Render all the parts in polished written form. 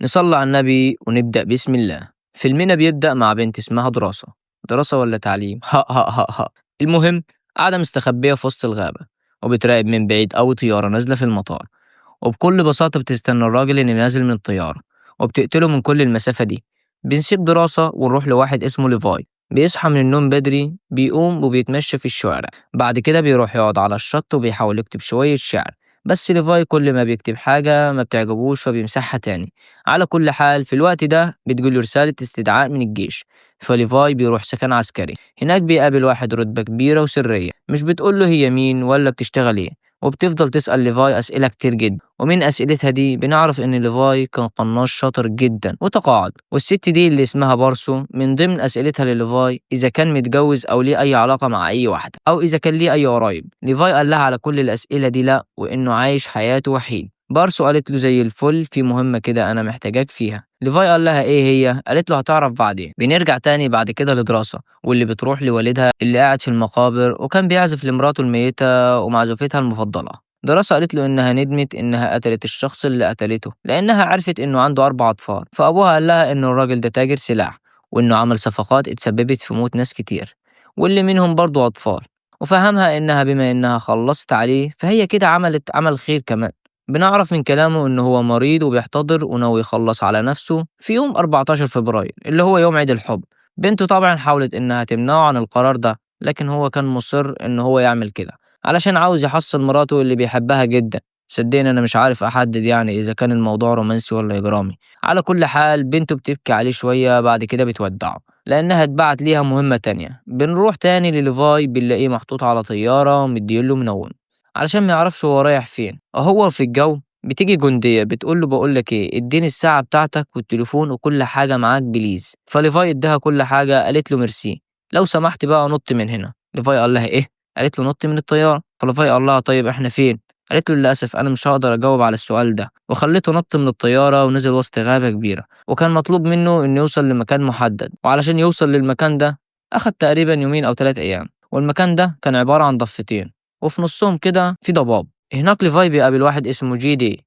نصلي على النبي ونبدأ بسم الله. فيلمنا بيبدأ مع بنت اسمها دراسة. دراسة ولا تعليم؟ ها ها ها ها. المهم، قاعدة مستخبية في وسط الغابة وبتراقب من بعيد أوي طيارة نازلة في المطار، وبكل بساطة بتستنى الراجل اللي نازل من الطيارة وبتقتله من كل المسافة دي. بنسيب دراسة ونروح لواحد اسمه ليفاي. بيصحى من النوم بدري، بيقوم وبيتمشى في الشوارع، بعد كده بيروح يقعد على الشط وبيحاول يكتب شوية شعر. بس ليفاي كل ما بيكتب حاجة ما بتعجبوش فبيمسحها تاني. على كل حال في الوقت ده بتجيله رسالة استدعاء من الجيش، فليفاي بيروح سكن عسكري. هناك بيقابل واحد رتبة كبيرة وسرية، مش بتقوله هي مين ولا بتشتغل ايه، وبتفضل تسأل ليفاي أسئلة كتير جدا. ومن أسئلتها دي بنعرف إن ليفاي كان قناص شاطر جدا وتقاعد. والست دي اللي اسمها بارسو من ضمن أسئلتها لليفاي إذا كان متجوز أو ليه أي علاقة مع أي واحدة أو إذا كان ليه أي قرايب. ليفاي قال لها على كل الأسئلة دي لأ، وإنه عايش حياته وحيد. بارسو قالت له زي الفل، في مهمة كده أنا محتاجاك فيها. ليفاي قال لها إيه هي؟ قالت له هتعرف بعدين. بنرجع تاني بعد كده لدراسة، واللي بتروح لوالدها اللي قاعد في المقابر وكان بيعزف لمراته الميتة ومعزوفتها المفضلة. دراسة قالت له إنها ندمت إنها قتلت الشخص اللي قتلته لأنها عرفت إنه عنده 4 أطفال، فأبوها قال لها إنه الراجل ده تاجر سلاح، وإنه عمل صفقات اتسببت في موت ناس كتير واللي منهم برضه أطفال. وفهمها إنها بما إنها خلصت عليه فهي كده عملت عمل خير كمان. بنعرف من كلامه إنه هو مريض وبيحتضر وناوي يخلص على نفسه في يوم 14 فبراير اللي هو يوم عيد الحب. بنته طبعا حاولت إنها تمنعه عن القرار ده، لكن هو كان مصر إن هو يعمل كده علشان عاوز يحصل مراته اللي بيحبها جدا. صدقني انا مش عارف احدد يعني اذا كان الموضوع رومانسي ولا اجرامي. على كل حال بنته بتبكي عليه شوية، بعد كده بتودعه لانها اتبعت ليها مهمة تانية. بنروح تاني لليفاي، بنلاقيه محطوط على طيارة ومديله منوم علشان ما يعرفش هو رايح فين. وهو في الجو بتيجي جندية بتقول له بقول لك ايه، اديني الساعة بتاعتك والتليفون وكل حاجة معاك بليز. فليفاي اداها كل حاجة، قالت له ميرسي، لو سمحت بقى نط من هنا. ليفاي قال لها ايه؟ قالت له نط من الطيارة. فلافاي قال لها طيب احنا فين؟ قالت له للأسف أنا مش هقدر أجاوب على السؤال ده. وخليته نط من الطيارة ونزل وسط غابة كبيرة، وكان مطلوب منه إنه يوصل لمكان محدد، وعلشان يوصل للمكان ده أخد تقريبا يومين أو 3 أيام. والمكان ده كان عبارة عن ضفتين وفي نصهم كده في ضباب. هناك ليفاي بيقابل واحد اسمه جي دي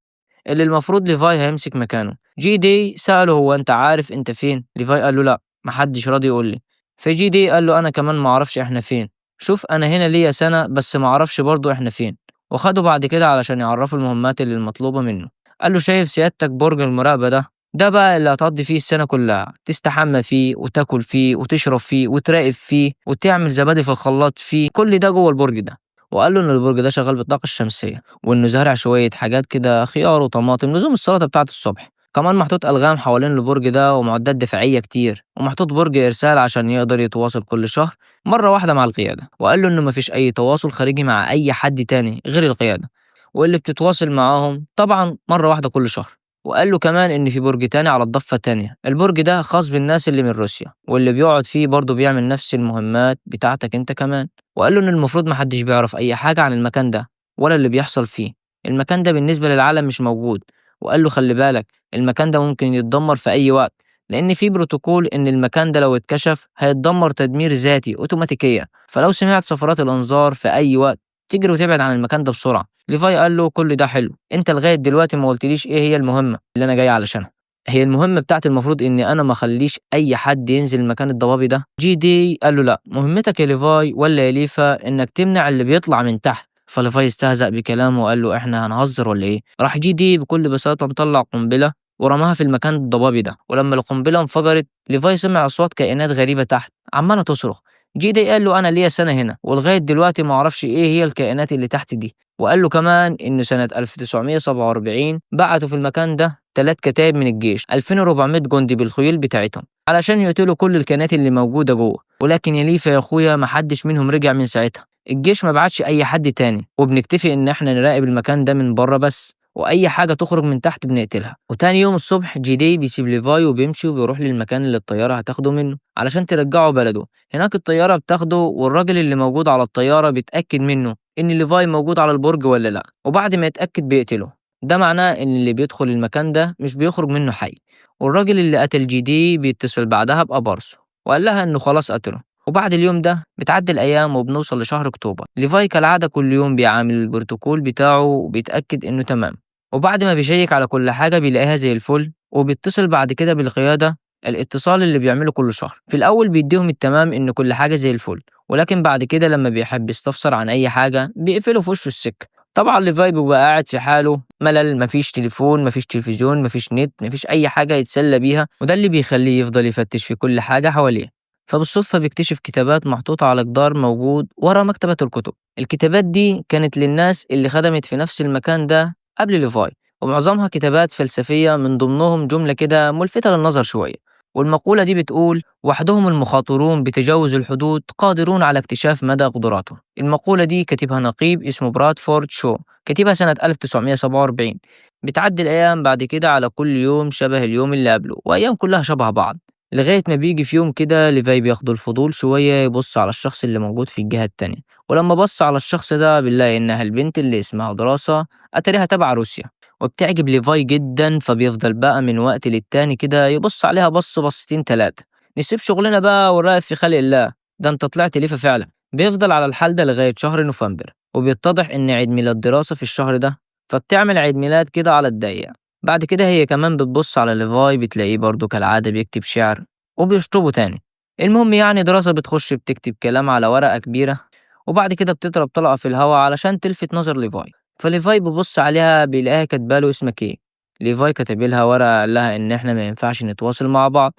اللي المفروض ليفاي هيمسك مكانه. جي دي سأله هو أنت عارف أنت فين؟ ليفاي قال له لأ، محدش راضي يقول لي. فجي دي قال له أنا كمان معرفش إحنا فين. شوف أنا هنا ليا سنة بس معرفش برضو إحنا فين. وخده بعد كده علشان يعرفوا المهمات اللي المطلوبة منه. قال له شايف سيادتك برج المراقبة ده بقى اللي هتقضي فيه السنة كلها، تستحمى فيه وتاكل فيه وتشرب فيه وتراقب فيه وتعمل زبادي في الخلاط فيه، كل ده جوه البرج ده. وقال له ان البرج ده شغال بالطاقة الشمسية، وانه زارع شوية حاجات كده خيار وطماطم لزوم السلطة بتاعة الصبح. كمان محطوط ألغام حوالين البرج ده ومعدات دفاعية كتير، ومحطوط برج إرسال عشان يقدر يتواصل كل شهر مرة واحدة مع القيادة. وقال له إنه مفيش أي تواصل خارجي مع أي حد تاني غير القيادة، واللي بتتواصل معاهم طبعا مرة واحدة كل شهر. وقال له كمان إن في برج تاني على الضفة التانية، البرج ده خاص بالناس اللي من روسيا، واللي بيقعد فيه برضه بيعمل نفس المهمات بتاعتك أنت كمان. وقال له إن المفروض محدش بيعرف أي حاجة عن المكان ده ولا اللي بيحصل فيه. المكان ده بالنسبة للعالم مش موجود. وقال له خلي بالك، المكان ده ممكن يتدمر في أي وقت، لأن في بروتوكول إن المكان ده لو اتكشف هيتدمر تدمير ذاتي أوتوماتيكيا، فلو سمعت صفارات الإنذار في أي وقت تجري وتبعد عن المكان ده بسرعة. ليفاي قال له كل ده حلو، أنت لغاية دلوقتي ما قلتليش إيه هي المهمة اللي أنا جاي علشانها. هي المهمة بتاعتي المفروض إني أنا ما أخليش أي حد ينزل المكان الضبابي ده. جي دي قال له لا، مهمتك يا ليفاي ولا يا ليفا إنك تمنع اللي بيطلع من تحت. فليفاي استهزأ بكلامه وقال له احنا هنهزر ولا ايه؟ راح جي دي بكل بساطة مطلع قنبلة ورماها في المكان الضبابي ده. ولما القنبلة انفجرت ليفاي سمع أصوات كائنات غريبة تحت عمالة تصرخ. جي دي قال له أنا ليا سنة هنا ولغاية دلوقتي ما أعرفش إيه هي الكائنات اللي تحت دي. وقال له كمان إنه سنة 1947 بعتوا في المكان ده 3 كتايب من الجيش 2400 جندي بالخيول بتاعتهم علشان يقتلوا كل الكائنات اللي موجودة جوه. ولكن يا ليفا يا أخويا محدش منهم رجع من ساعتها. الجيش ما بعتش أي حد تاني، وبنكتفي إن إحنا نراقب المكان ده من بره بس، وأي حاجة تخرج من تحت بنقتلها. وتاني يوم الصبح جي دي بيسيب ليفاي وبيمشي وبيروح للمكان اللي الطيارة هتاخده منه علشان ترجعه بلده. هناك الطيارة بتاخده، والراجل اللي موجود على الطيارة بيتأكد منه إن ليفاي موجود على البرج ولا لأ، وبعد ما يتأكد بيقتله. ده معناه إن اللي بيدخل المكان ده مش بيخرج منه حي. والراجل اللي قتل جي دي بيتصل بعدها بأبارسو وقال لها إنه خلاص قتله. وبعد اليوم ده بتعدي الأيام وبنوصل لشهر أكتوبر. ليفاي كالعادة كل يوم بيعامل البروتوكول بتاعه وبيتأكد إنه تمام، وبعد ما بيشيك على كل حاجة بيلاقيها زي الفل. وبيتصل بعد كده بالقيادة الاتصال اللي بيعمله كل شهر. في الأول بيديهم التمام إن كل حاجة زي الفل، ولكن بعد كده لما بيحب يستفسر عن أي حاجة بيقفلوا في وشه السكة. طبعا ليفاي بيبقى قاعد في حاله ملل، مفيش تليفون، مفيش تلفزيون، مفيش نت، مفيش أي حاجة يتسلى بيها، وده اللي بيخليه يفضل يفتش في كل حاجة حواليه. فبالصدفة بيكتشف كتابات محطوطة على جدار موجود ورا مكتبة الكتب. الكتابات دي كانت للناس اللي خدمت في نفس المكان ده قبل ليفاي، ومعظمها كتابات فلسفية، من ضمنهم جملة كده ملفتة للنظر شوية. والمقولة دي بتقول: وحدهم المخاطرون بتجاوز الحدود قادرون على اكتشاف مدى قدراتهم. المقولة دي كاتبها نقيب اسمه برادفورد شو، كاتبها سنة 1947. بتعدي الأيام بعد كده على كل يوم شبه اليوم اللي قبله، وأيام كلها شبه بعض، لغاية ما بيجي في يوم كده ليفاي بياخد الفضول شوية يبص على الشخص اللي موجود في الجهة التانية. ولما بص على الشخص ده بنلاقي إنها البنت اللي اسمها دراسة، أتاريها تبع روسيا، وبتعجب ليفاي جدا. فبيفضل بقى من وقت للتاني كده يبص عليها بصتين تلاتة: نسيب شغلنا بقى ونراقب في خلق الله، ده انت طلعت ليفا فعلا. بيفضل على الحال ده لغاية شهر نوفمبر، وبيتضح إن عيد ميلاد دراسة في الشهر ده، فبتعمل عيد ميلاد كده على الضيق. بعد كده هي كمان بتبص على ليفاي بتلاقيه برضه كالعادة بيكتب شعر وبيشطبه تاني. المهم يعني دراسة بتخش بتكتب كلام على ورقة كبيرة، وبعد كده بتضرب طلقة في الهواء علشان تلفت نظر ليفاي. فليفاي بيبص عليها بيلاقيها كاتباله اسمك ايه. ليفاي كاتب لها ورقة قال لها إن إحنا ما ينفعش نتواصل مع بعض.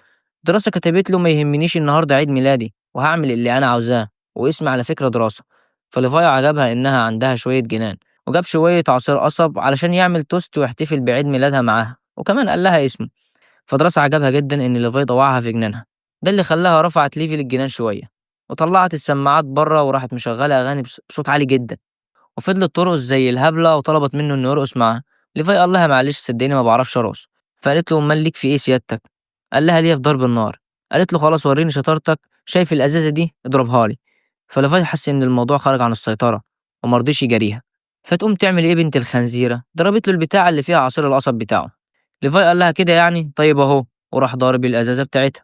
دراسة كتبت له: ما يهمنيش، النهاردة عيد ميلادي وهعمل اللي أنا عاوزاه، واسمي على فكرة دراسة. فليفاي عجبها إنها عندها شوية جنان، وجاب شوية عصير قصب علشان يعمل توست ويحتفل بعيد ميلادها معاها، وكمان قال لها اسمه. فدراسة عجبها جدا إن ليفاي طوعها في جنانها، ده اللي خلاها رفعت ليفي للجنان شوية، وطلعت السماعات بره وراحت مشغلة أغاني بصوت عالي جدا، وفضلت ترقص زي الهبلة، وطلبت منه إنه يرقص معاها. ليفاي قال لها: معلش صدقني ما بعرفش أرقص. فقالت له: أمال ليك في إيه سيادتك؟ قال لها: ليا في ضرب النار. قالت له: خلاص وريني شطارتك، شايف الأزازة دي؟ اضربها لي. فليفاي حس إن الموضوع خرج عن السيطرة ومرضيش يجاريها. فتقوم تعمل إيه بنت الخنزيرة؟ ضربت له البتاع اللي فيها عصير القصب بتاعه. ليفاي قال لها: كده يعني؟ طيب أهو. وراح ضارب الأزازة بتاعتها.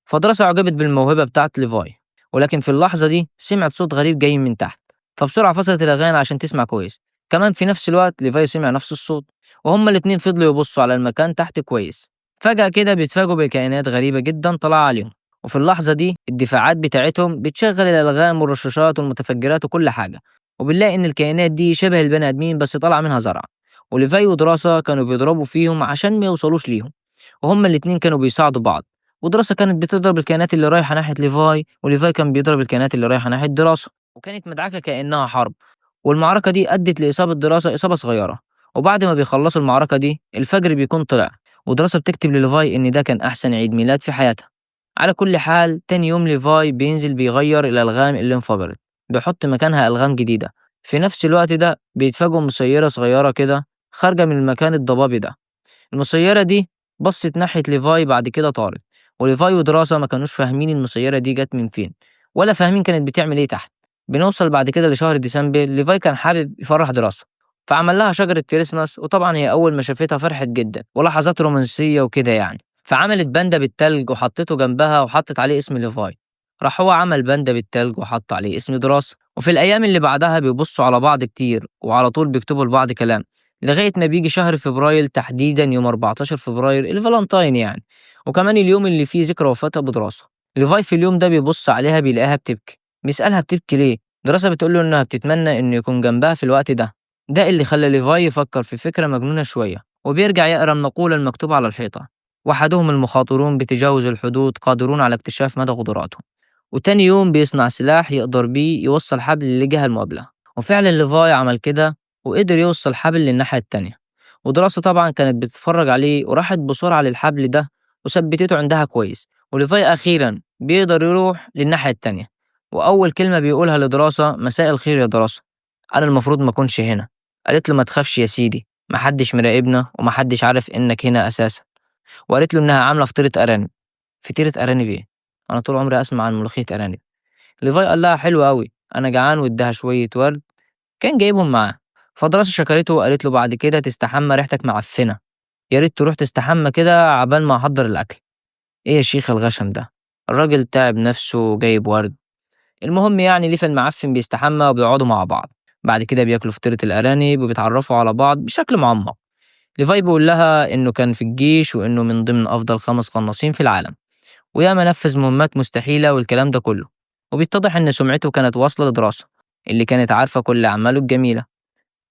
فدراسة أعجبت بالموهبة بتاعت ليفاي، ولكن في اللحظة دي سمعت صوت غريب جاي من تحت، فبسرعة فصلت الأغاني عشان تسمع كويس. كمان في نفس الوقت ليفاي سمع نفس الصوت، وهما الاتنين فضلوا يبصوا على المكان تحت كويس. فجأة كده بيتفاجئوا بكائنات غريبة جدا طالعة عليهم، وفي اللحظة دي الدفاعات بتاعتهم بتشغل الألغام والرشاشات والمتفجرات وكل حاجة، وبنلاقي إن الكائنات دي شبه البني آدمين بس طالع منها زرع. وليفاي ودراسة كانوا بيضربوا فيهم عشان ما يوصلوش ليهم، وهما الاتنين كانوا بيساعدوا بعض. ودراسة كانت بتضرب الكائنات اللي رايحة ناحية ليفاي، وليفاي كان بيضرب الكائنات اللي رايحة ناحية دراسة، وكانت مدعكة كأنها حرب. والمعركة دي أدت لإصابة دراسة إصابة صغيرة. وبعد ما بيخلصوا المعركة دي الفجر بيكون طلع، ودراسة بتكتب لليفاي إن ده كان أحسن عيد ميلاد في حياتها. على كل حال تاني يوم ليفاي بينزل بيغير الألغام اللي انفجرت، بيحط مكانها ألغام جديدة. في نفس الوقت ده بيتفاجئوا مسيرة صغيرة كده خارجة من المكان الضبابي ده. المسيرة دي بصت ناحية ليفاي بعد كده طارت. وليفاي ودراسة ما كانوش فاهمين المسيرة دي جت من فين، ولا فاهمين كانت بتعمل ايه تحت. بنوصل بعد كده لشهر ديسمبر. ليفاي كان حابب يفرح دراسة، فعمل لها شجرة كريسماس، وطبعا هي أول ما شافتها فرحت جدا ولحظات رومانسية وكده يعني. فعملت باندا بالتلج وحطيته جنبها وحطت عليه اسم ليفاي. راح هو عمل باندا بالتلج وحط عليه اسم دراسة. وفي الأيام اللي بعدها بيبصوا على بعض كتير، وعلى طول بيكتبوا لبعض كلام، لغاية ما بيجي شهر فبراير، تحديدا يوم 14 فبراير الفالنتاين يعني، وكمان اليوم اللي فيه ذكرى وفاة أبو دراسة. ليفاي في اليوم ده بيبص عليها بيلاقيها بتبكي. بيسألها: بتبكي ليه؟ دراسة بتقول له إنها بتتمنى إنه يكون جنبها في الوقت ده. ده اللي خلى ليفاي يفكر في فكرة مجنونة شوية، وبيرجع يقرأ المقولة المكتوبة على الحيطة: وحدهم المخاطرون بتجاوز الحدود قادرون على اكتشاف مدى قدراتهم. وتاني يوم بيصنع سلاح يقدر بيه يوصل حبل للجهة المقابلة، وفعلا ليفاي عمل كده وقدر يوصل حبل للناحية التانية. ودراسة طبعا كانت بتتفرج عليه وراحت بسرعة للحبل ده وثبتته عندها كويس. وليفاي أخيرا بيقدر يروح للناحية التانية، وأول كلمة بيقولها لدراسة: مساء الخير يا دراسة، أنا المفروض ما أكونش هنا. قالت له: ما تخافش يا سيدي، محدش مراقبنا ومحدش عارف إنك هنا أساسا. وقالت له إنها عاملة فطيرة أرانب. فطيرة أرانب إيه؟ أنا طول عمري أسمع عن ملوخية أرانب. ليفاي قال لها: حلو أوي، أنا جعان، واداها شوية ورد كان جايبهم معاه. فدراسة شكرته وقالت له: بعد كده تستحمى، ريحتك معفنة، يا ريت تروح تستحمى كده عبال ما أحضر الأكل. إيه يا شيخ الغشم ده؟ الراجل تعب نفسه وجايب ورد. المهم يعني ليفا المعفن بيستحمى وبيقعدوا مع بعض. بعد كده بياكلوا فطيرة الأرانب وبيتعرفوا على بعض بشكل معمق. ليفاي بيقول لها إنه كان في الجيش وإنه من ضمن أفضل 5 قناصين في العالم، وياما نفذ مهمات مستحيلة والكلام ده كله، وبيتضح إن سمعته كانت واصلة لدراسة اللي كانت عارفة كل أعماله الجميلة.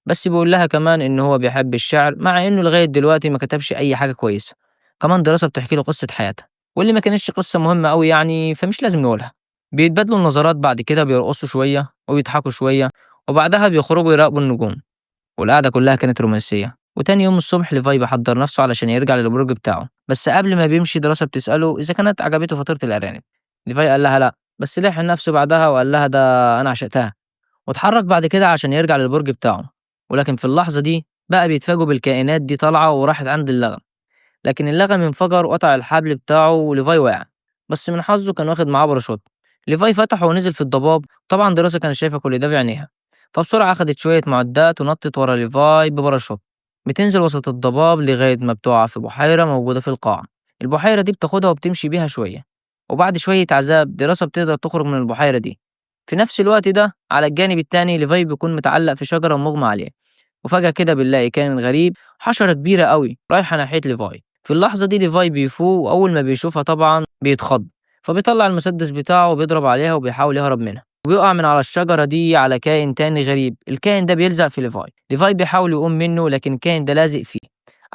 بس بيقول لها كمان إن هو بيحب الشعر مع إنه لغاية دلوقتي ما كتبش أي حاجة كويسة. كمان دراسة بتحكي له قصة حياتها واللي ما كانتش قصة مهمة أوي يعني، فمش لازم نقولها. بيتبادلوا النظرات بعد كده، بيرقصوا شوية ويضحكوا شوية، وبعدها بيخرجوا يراقبوا النجوم، والقعدة كلها كانت رومانسية. وتاني يوم الصبح ليفاي بيحضر نفسه علشان يرجع للبرج بتاعه، بس قبل ما بيمشي دراسة بتسأله إذا كانت عجبته فطيرة الأرانب. ليفاي قال لها لأ، بس لحن نفسه بعدها وقال لها ده أنا عشقتها، واتحرك بعد كده عشان يرجع للبرج بتاعه. ولكن في اللحظة دي بقى بيتفاجئوا بالكائنات دي طالعة وراحت عند اللغم، لكن اللغم انفجر وقطع الحبل بتاعه وليفاي وقع. بس من حظه كان واخد معاه باراشوت. ليفاي فتحه ونزل في الضباب. طبعا دراسة كانت شايفة كل ده بعينيها، فبسرعة أخدت شوية معدات ونطت ورا ليفاي بباراشوت. بتنزل وسط الضباب لغاية ما بتقع في بحيرة موجودة في القاع. البحيرة دي بتاخدها وبتمشي بيها شوية، وبعد شوية عذاب دراسة بتقدر تخرج من البحيرة دي. في نفس الوقت ده على الجانب التاني ليفاي بيكون متعلق في شجرة ومغمى عليه، وفجأة كده بنلاقي كائن غريب، حشرة كبيرة قوي رايحة ناحية ليفاي. في اللحظة دي ليفاي بيفوق، وأول ما بيشوفها طبعا بيتخض، فبيطلع المسدس بتاعه وبيضرب عليها وبيحاول يهرب منها، وبيقع من على الشجرة دي على كائن تاني غريب. الكائن ده بيلزق في ليفاي بيحاول يقوم منه لكن الكائن ده لازق فيه.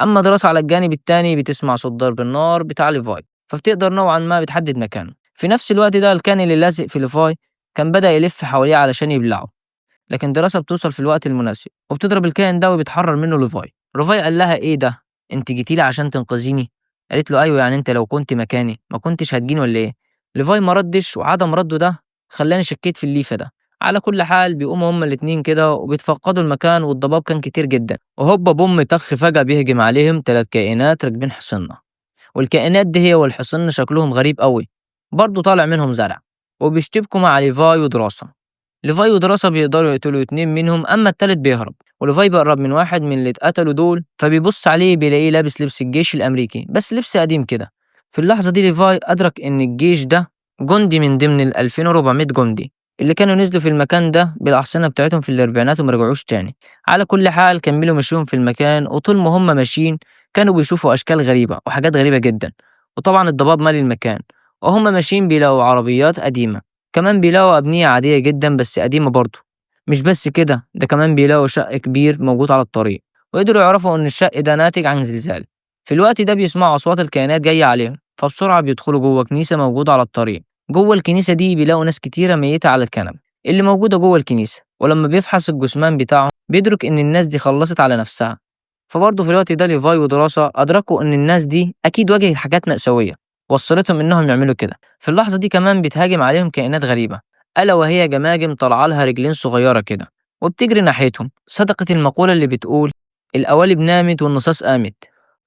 أما دراسة على الجانب التاني بتسمع صوت ضرب النار بتاع ليفاي، فبتقدر نوعا ما بتحدد مكانه. في نفس الوقت ده الكائن اللي لازق في ليفاي كان بدأ يلف حواليه علشان يبلعه، لكن دراسة بتوصل في الوقت المناسب وبتضرب الكائن ده وبيتحرر منه ليفاي. ريفاي قال لها ايه ده، انت جيتيلي عشان تنقذيني؟ قالت له ايوه، يعني انت لو كنت مكاني ما كنتش هتجيني ولا ايه؟ ليفاي ما ردش، وعدم رده ده خلاني شكيت في الليفه ده. على كل حال بيقوموا هما الاتنين كده وبيتفقدوا المكان، والضباب كان كتير جدا، وهوبا بوم طخ فجأة بيهجم عليهم 3 كائنات راكبين حصنة. والكائنات دي هي والحصن شكلهم غريب قوي، برضه طالع منهم زرع، وبيشتبكوا مع ليفاي ودراسة. ليفاي ودراسة بيقدروا يقتلوا 2 منهم، أما التالت بيهرب. وليفاي بيقرب من واحد من اللي اتقتلوا دول، فبيبص عليه بيلاقيه لابس لبس الجيش الأمريكي بس لبس قديم كده. في اللحظة دي ليفاي أدرك إن الجيش ده جندي من ضمن ال 2400 جندي اللي كانوا نزلوا في المكان ده بالأحصنة بتاعتهم في الأربعينات ومرجعوش تاني. على كل حال كملوا مشيهم في المكان، وطول ما هم ماشيين كانوا بيشوفوا أشكال غريبة وحاجات غريبة جدا، وطبعا الضباب مالي المكان. وهم ماشيين بيلاقوا عربيات قديمة، كمان بيلاقوا أبنية عادية جدا بس قديمة برضه. مش بس كده، ده كمان بيلاقوا شق كبير موجود على الطريق، وقدروا يعرفوا إن الشق ده ناتج عن زلزال. في الوقت ده بيسمعوا أصوات الكائنات جاية عليهم، فبسرعة بيدخلوا جوه كنيسة موجودة على الطريق. جوه الكنيسة دي بيلاقوا ناس كتيرة ميتة على الكنب اللي موجودة جوه الكنيسة، ولما بيفحص الجثمان بتاعهم بيدرك إن الناس دي خلصت على نفسها. فبرضه في الوقت ده ليفاي ودراسة أدركوا إن الناس دي أكيد واجهت حاجات مأساوية وصلتهم إنهم يعملوا كده. في اللحظة دي كمان بتهاجم عليهم كائنات غريبة، ألا وهي جماجم طالعة لها رجلين صغيرة كده وبتجري ناحيتهم. صدقت المقولة اللي بتقول القوالب نامت والنصاص قامت.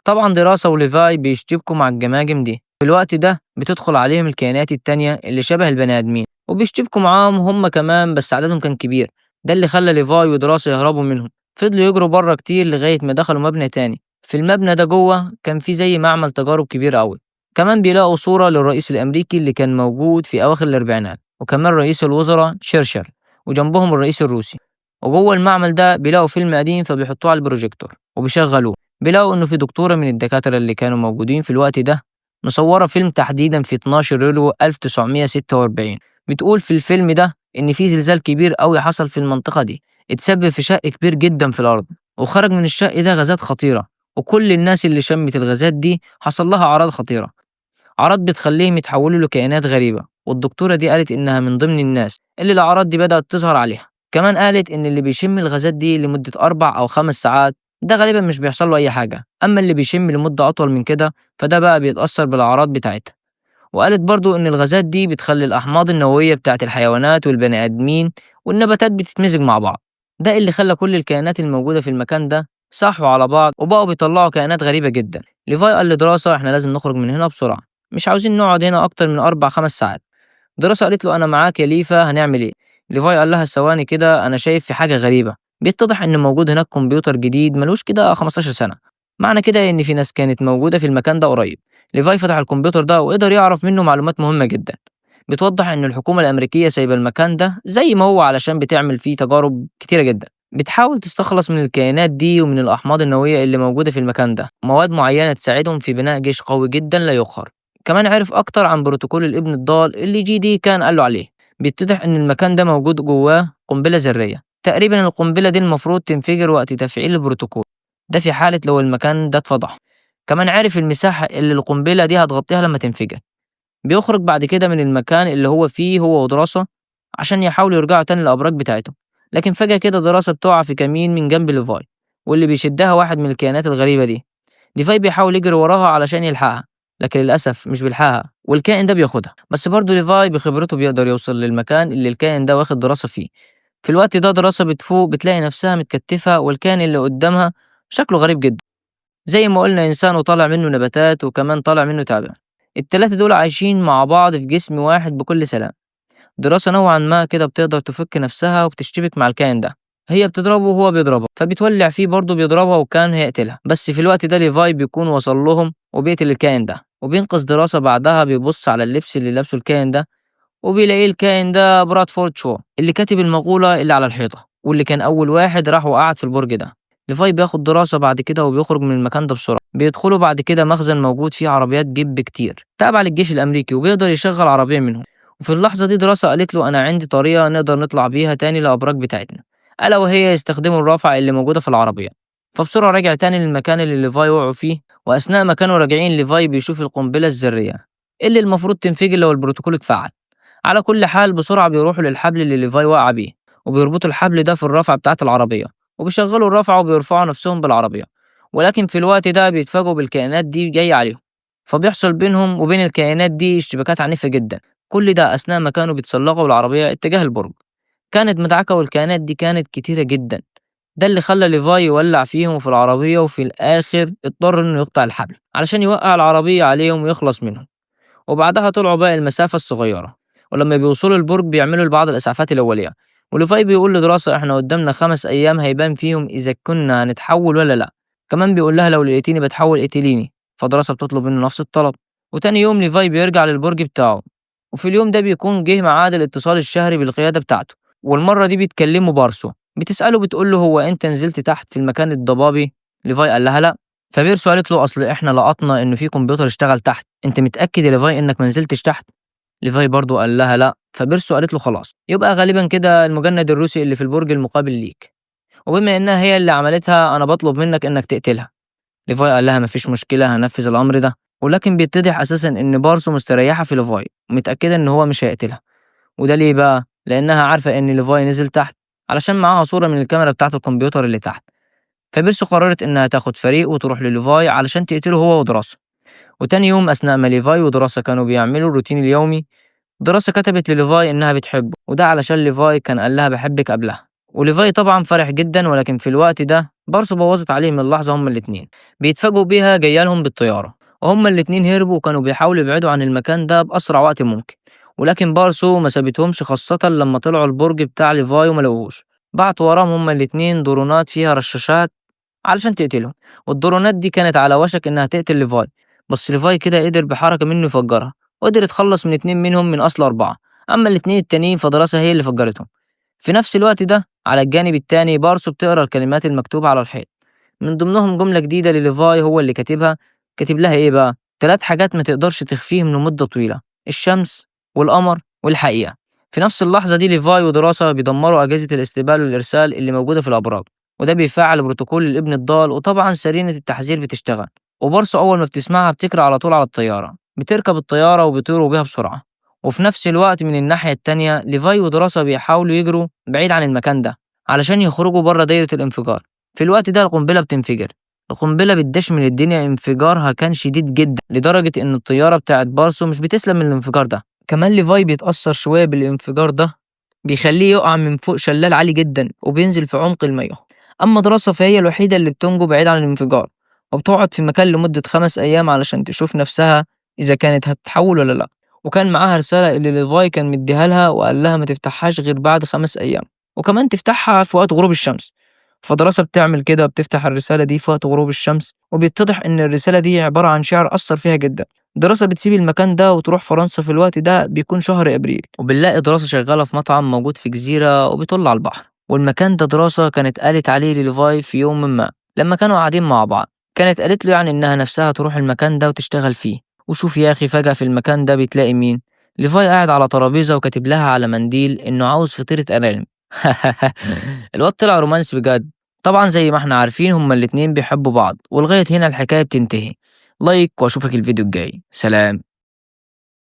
طبعا دراسة وليفاي بيشتبكوا مع الجماجم دي. في الوقت ده بتدخل عليهم الكائنات التانية اللي شبه البني آدمين وبيشتبكوا معاهم هم كمان، بس عددهم كان كبير، ده اللي خلى ليفاي ودراسة يهربوا منهم. فضلوا يجروا بره كتير لغاية ما دخلوا مبنى تاني. في المبنى ده جوه كان في زي معمل تجارب كبير قوي. كمان بيلاقوا صورة للرئيس الأمريكي اللي كان موجود في أواخر الأربعينات، وكمان رئيس الوزراء تشرشل، وجنبهم الرئيس الروسي. وجوه المعمل ده بيلاقوا فيلم قديم فبيحطوه على البروجيكتور وبيشغلوه. بيلاقوا إنه في دكتورة من الدكاترة اللي كانوا موجودين في الوقت ده مصورة فيلم تحديدا في 12 يوليو 1946. بتقول في الفيلم ده إن في زلزال كبير قوي حصل في المنطقة دي، اتسبب في شق كبير جدا في الأرض، وخرج من الشق ده غازات خطيرة، وكل الناس اللي شمت الغازات دي حصل لها أعراض خطيرة، أعراض بتخليهم يتحولوا لكائنات غريبة. والدكتورة دي قالت إنها من ضمن الناس اللي الأعراض دي بدأت تظهر عليها. كمان قالت إن اللي بيشم الغازات دي لمدة 4 أو 5 ساعات ده غالبا مش بيحصل له أي حاجة، أما اللي بيشم لمدة أطول من كده فده بقى بيتأثر بالأعراض بتاعتها. وقالت برضو إن الغازات دي بتخلي الأحماض النووية بتاعت الحيوانات والبني آدمين والنباتات بتتمزج مع بعض، ده اللي خلى كل الكائنات الموجودة في المكان ده صحوا على بعض وبقوا بيطلعوا كائنات غريبة جدا. ليفاي قال لدراسة إحنا لازم نخرج من هنا بسرعة، مش عاوزين نقعد هنا أكتر من 4 5 ساعات. دراسة قالت له أنا معاك يا ليفا، هنعمل إيه؟ ليفاي قال لها ثواني كده، أنا شايف في حاجة غريبة. بيتضح إن موجود هناك كمبيوتر جديد ملوش كده 15 سنة، معنى كده إن في ناس كانت موجودة في المكان ده قريب. ليفاي فتح الكمبيوتر ده وقدر يعرف منه معلومات مهمة جدا، بتوضح إن الحكومة الأمريكية سايبة المكان ده زي ما هو علشان بتعمل فيه تجارب كتيرة جدا. بتحاول تستخلص من الكائنات دي ومن الأحماض النووية اللي موجودة في المكان ده مواد معينة تساعدهم في بناء جيش قوي جدا لا يقهر. كمان عرف أكتر عن بروتوكول الابن الضال اللي جي دي كان قاله عليه. بيتضح إن المكان ده موجود جواه قنبلة ذرية، تقريبا القنبلة دي المفروض تنفجر وقت تفعيل البروتوكول ده في حالة لو المكان ده اتفضح. كمان عارف المساحة اللي القنبلة دي هتغطيها لما تنفجر. بيخرج بعد كده من المكان اللي هو فيه هو ودراسة عشان يحاولوا يرجعوا تاني للأبراج بتاعتهم. لكن فجأة كده دراسة بتقع في كمين من جنب ليفاي، واللي بيشدها واحد من الكائنات الغريبة دي. ليفاي بيحاول يجري وراها علشان يلحقها، لكن للأسف مش بيلحقها والكائن ده بياخدها. بس برضه ليفاي بخبرته بيقدر يوصل للمكان اللي الكائن ده واخد دراسة فيه. في الوقت ده دراسة بتفوق بتلاقي نفسها متكتفة والكائن اللي قدامها شكله غريب جدا، زي ما قلنا إنسان وطالع منه نباتات وكمان طالع منه تعبان. التلاتة دول عايشين مع بعض في جسم واحد بكل سلام. دراسة نوعا ما كده بتقدر تفك نفسها وبتشتبك مع الكائن ده. هي بتضربه وهو بيضربها فبتولع فيه برضه بيضربها وكان هيقتلها. بس في الوقت ده ليفاي بيكون وصل لهم وبيقتل الكائن ده وبينقذ دراسة. بعدها بيبص على اللبس اللي لابسه الكائن ده وبيلاقيه الكائن ده برادفورد شو اللي كاتب المقولة اللي على الحيطة واللي كان أول واحد راح وقعد في البرج ده. ليفاي بياخد دراسة بعد كده وبيخرج من المكان ده بسرعة. بيدخلوا بعد كده مخزن موجود فيه عربيات جيب كتير تابعة للجيش الأمريكي وبيقدر يشغل عربية منهم. وفي اللحظة دي دراسة قالت له أنا عندي طريقة نقدر نطلع بيها تاني للأبراج بتاعتنا، ألا وهي يستخدموا الرافعة اللي موجودة في العربية. فبسرعة رجع تاني للمكان اللي ليفاي وقعوا فيه، وأثناء ما كانوا راجعين ليفاي بيشوف القنبلة الذرية اللي المفروض تنفجر لو البروتوكول اتفعل. على كل حال بسرعة بيروحوا للحبل اللي ليفاي وقع بيه وبيربطوا الحبل ده في الرافعة بتاعة العربية وبيشغلوا الرافعة وبيرفعوا نفسهم بالعربية. ولكن في الوقت ده بيتفاجئوا بالكائنات دي جاية عليهم، فبيحصل بينهم وبين الكائنات دي اشتباكات عنيفة جدا. كل ده أثناء ما كانوا بيتسلقوا العربية اتجاه البرج. كانت مدعكة والكائنات دي كانت كتيرة جدا، ده اللي خلى ليفاي يولع فيهم وفي العربية. وفي الآخر اضطر إنه يقطع الحبل علشان يوقع العربية عليهم ويخلص منهم. وبعدها طلعوا باقي المسافة الصغيرة، ولما بيوصلوا البرج بيعملوا لبعض الإسعافات الأولية. وليفاي بيقول لدراسة إحنا قدامنا 5 أيام هيبان فيهم إذا كنا هنتحول ولا لأ. كمان بيقول لها لو لقيتيني بتحول اقتليني. فدراسة بتطلب منه نفس الطلب. وتاني يوم ليفاي بيرجع للبرج بتاعه، وفي اليوم ده بيكون جه ميعاد الاتصال الشهري بالقيادة بتاعته. والمرة دي بيتكلموا بارسو، بتسأله بتقول له هو أنت نزلت تحت في المكان الضبابي؟ ليفاي قال لها لأ. فبيرسو قالت له اصل احنا لقطنا ان في كمبيوتر اشتغل تحت، انت متاكد يا ليفاي انك ما نزلتش تحت؟ ليفاي برضو قال لها لا. فبيرسو قالت له خلاص يبقى غالبا كده المجند الروسي اللي في البرج المقابل ليك، وبما انها هي اللي عملتها انا بطلب منك انك تقتلها. ليفاي قال لها مفيش مشكله هنفذ الامر ده. ولكن بيتضح اساسا ان بارسو مستريحه في ليفاي ومتاكده ان هو مش هيقتلها. وده ليه بقى؟ لانها عارفه ان ليفاي نزل تحت علشان معاها صوره من الكاميرا بتاعه الكمبيوتر اللي تحت. فبيرسو قررت إنها تاخد فريق وتروح لليفاي علشان تقتله هو ودراسة. وتاني يوم أثناء ما ليفاي ودراسة كانوا بيعملوا الروتين اليومي، دراسة كتبت لليفاي إنها بتحبه، وده علشان ليفاي كان قال لها بحبك قبلها. وليفاي طبعا فرح جدا. ولكن في الوقت ده بارسو بوظت عليه من لحظة. هما الاتنين بيتفاجئوا بيها جاية لهم بالطيارة، وهما الاتنين هربوا وكانوا بيحاولوا يبعدوا عن المكان ده بأسرع وقت ممكن. ولكن بارسو ما سابتهمش، خاصة لما طلعوا البرج بتاع ليفاي وما لقوهوش. بعتوا وراهم هما الاتنين درونات فيها رشاشات علشان تقتلهم، والدرونات دي كانت على وشك إنها تقتل ليفاي. بس ليفاي كده قدر بحركة منه يفجرها وقدر يتخلص من 2 منهم من أصل 4. أما الاتنين التانيين فدراسة هي اللي فجرتهم. في نفس الوقت ده على الجانب التاني بارسو بتقرا الكلمات المكتوبة على الحيط، من ضمنهم جملة جديدة لليفاي هو اللي كاتبها. كاتب لها إيه بقى؟ 3 حاجات ما تقدرش تخفيهم لمدة طويلة: الشمس والقمر والحقيقة. في نفس اللحظة دي ليفاي ودراسة بيدمروا أجهزة الاستقبال والإرسال اللي موجودة في الأبراج، وده بيفعل بروتوكول الابن الضال. وطبعا سرينة التحذير بتشتغل، وبارسو أول ما بتسمعها بتجري على طول على الطيارة. بتركب الطيارة وبيطيروا بيها بسرعة. وفي نفس الوقت من الناحية التانية ليفاي ودراسة بيحاولوا يجروا بعيد عن المكان ده علشان يخرجوا بره دايرة الانفجار. في الوقت ده القنبلة بتنفجر. القنبلة بتدش من الدنيا. انفجارها كان شديد جدا لدرجة إن الطيارة بتاعت بارسو مش بتسلم من الانفجار ده. كمان ليفاي بيتأثر شوية بالانفجار ده، بيخليه يقع من فوق شلال عالي جدا وبينزل في عمق المياه. أما دراسة فهي الوحيدة اللي بتنجو بعيد عن الانفجار، وبتقعد في مكان لمدة 5 أيام علشان تشوف نفسها إذا كانت هتتحول ولا لأ. وكان معاها رسالة اللي ليفاي كان مديها لها وقال لها ما تفتحهاش غير بعد 5 أيام، وكمان تفتحها في وقت غروب الشمس. فدراسة بتعمل كده، بتفتح الرسالة دي في وقت غروب الشمس، وبيتضح إن الرسالة دي عبارة عن شعر أثر فيها جدا. دراسة بتسيب المكان ده وتروح فرنسا. في الوقت ده بيكون شهر أبريل، وبنلاقي دراسة شغالة في مطعم موجود في جزيرة وبيطل على البحر. والمكان ده دراسة كانت قالت عليه لليفاي في يوم ما لما كانوا قاعدين مع بعض. كانت قالت له يعني إنها نفسها تروح المكان ده وتشتغل فيه. وشوف يا أخي، فجأة في المكان ده بتلاقي مين؟ ليفاي قاعد على ترابيزة وكاتب لها على منديل إنه عاوز فطيرة أرانب. الواد طلع رومانسي بجد. طبعا زي ما احنا عارفين هما الاتنين بيحبوا بعض، ولغاية هنا الحكاية بتنتهي. لايك واشوفك الفيديو الجاي. سلام.